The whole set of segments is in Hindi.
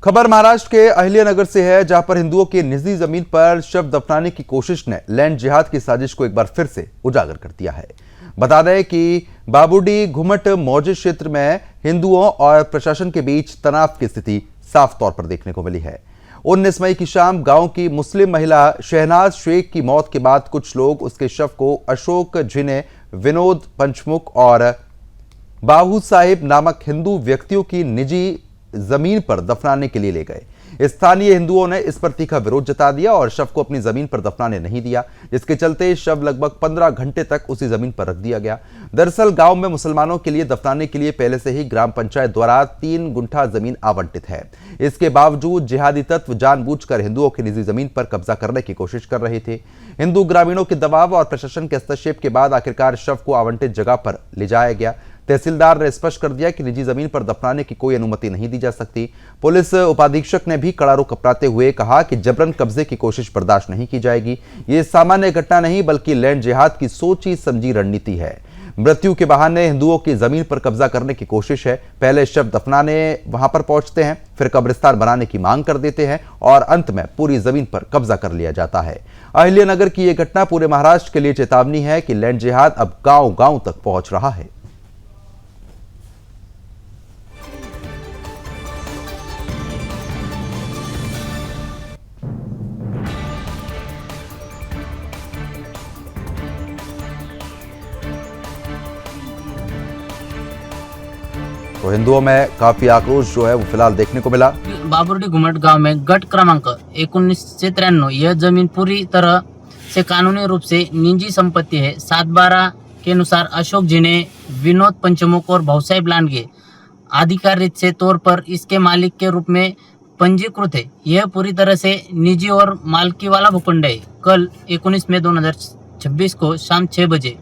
खबर महाराष्ट्र के अहिल्यानगर से है, जहां पर हिंदुओं की निजी जमीन पर शव दफनाने की कोशिश ने लैंड जिहाद की साजिश को एक बार फिर से उजागर कर दिया है। बता दें कि बाबूडी घुमट मौजे क्षेत्र में हिंदुओं और प्रशासन के बीच तनाव की स्थिति साफ तौर पर देखने को मिली है। 19 मई की शाम गांव की मुस्लिम महिला शहनाज शेख की मौत के बाद कुछ लोग उसके शव को अशोक झिने, विनोद पंचमुख और बाबू साहिब नामक हिंदू व्यक्तियों की निजी जमीन पर दफनाने के लिए ले गए। स्थानीय हिंदुओं ने इस पर तीखा विरोध जता दिया और शव को अपनी जमीन पर दफनाने नहीं दिया, जिसके चलते शव लगभग 15 घंटे तक उसी जमीन पर रख दिया गया। दरअसल गांव में मुसलमानों के लिए दफनाने के लिए पहले से ही ग्राम पंचायत द्वारा 3 गुंठा जमीन आवंटित है। इसके बावजूद जिहादी तत्व जानबूझकर हिंदुओं की निजी जमीन पर कब्जा करने की कोशिश कर रहे थे। हिंदू ग्रामीणों के दबाव और प्रशासन के हस्तक्षेप के बाद आखिरकार शव को आवंटित जगह पर ले जाया गया। तहसीलदार ने स्पष्ट कर दिया कि निजी जमीन पर दफनाने की कोई अनुमति नहीं दी जा सकती। पुलिस उपाधीक्षक ने भी कड़ा रुख अपनाते हुए कहा कि जबरन कब्जे की कोशिश बर्दाश्त नहीं की जाएगी। ये सामान्य घटना नहीं बल्कि लैंड जिहाद की सोची समझी रणनीति है। मृत्यु के बहाने हिंदुओं की जमीन पर कब्जा करने की कोशिश है। पहले शव दफनाने वहां पर पहुंचते हैं, फिर कब्रिस्तान बनाने की मांग कर देते हैं और अंत में पूरी जमीन पर कब्जा कर लिया जाता है। अहिल्यानगर की यह घटना पूरे महाराष्ट्र के लिए चेतावनी है कि लैंड जिहाद अब गांव-गांव तक पहुंच रहा है। तो हिंदुओं में काफी आक्रोश जो है वो फिलहाल देखने को मिला। बाबुर्डी घुमट गांव में गट क्रमांक 1993 यह जमीन पूरी तरह से कानूनी रूप से निजी संपत्ति है। 7/12 के अनुसार अशोक झिने, विनोद पंचमुख और भाऊसाहेब लांडगे आधिकारिक से तौर पर इसके मालिक के रूप में पंजीकृत है। यह पूरी तरह से निजी और मालकी वाला भूखंड है। कल 19 मई 2026 को शाम 6 बजे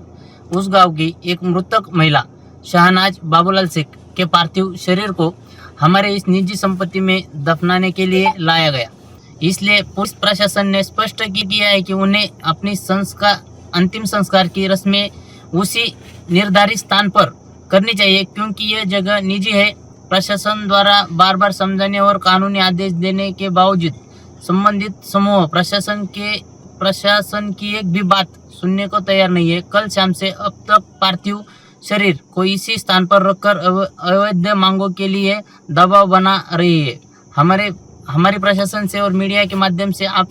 उस गांव की एक मृतक महिला शहनाज बाबूलाल शेख के पार्थिव शरीर को हमारे इस निजी संपत्ति में दफनाने के लिए लाया गया। इसलिए पुलिस प्रशासन ने स्पष्ट किया है कि उन्हें अपनी अंतिम संस्कार की रस्में उसी निर्धारित स्थान पर करनी चाहिए, क्योंकि यह जगह निजी है। प्रशासन द्वारा बार बार समझाने और कानूनी आदेश देने के बावजूद संबंधित समूह प्रशासन की एक भी बात सुनने को तैयार नहीं है। कल शाम से अब तक पार्थिव शरीर को इसी स्थान पर रखकर अवैध मांगों के लिए दबाव बना रही है। हमारे प्रशासन से और मीडिया के माध्यम से आप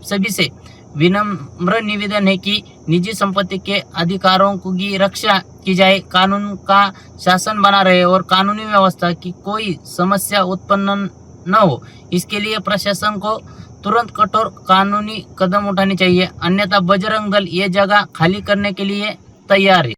सभी से विनम्र निवेदन है कि निजी संपत्ति के अधिकारों की रक्षा की जाए, कानून का शासन बना रहे और कानूनी व्यवस्था की कोई समस्या उत्पन्न न हो। इसके लिए प्रशासन को तुरंत कठोर कानूनी कदम उठाने चाहिए, अन्यथा बजरंग दल ये जगह खाली करने के लिए तैयार है।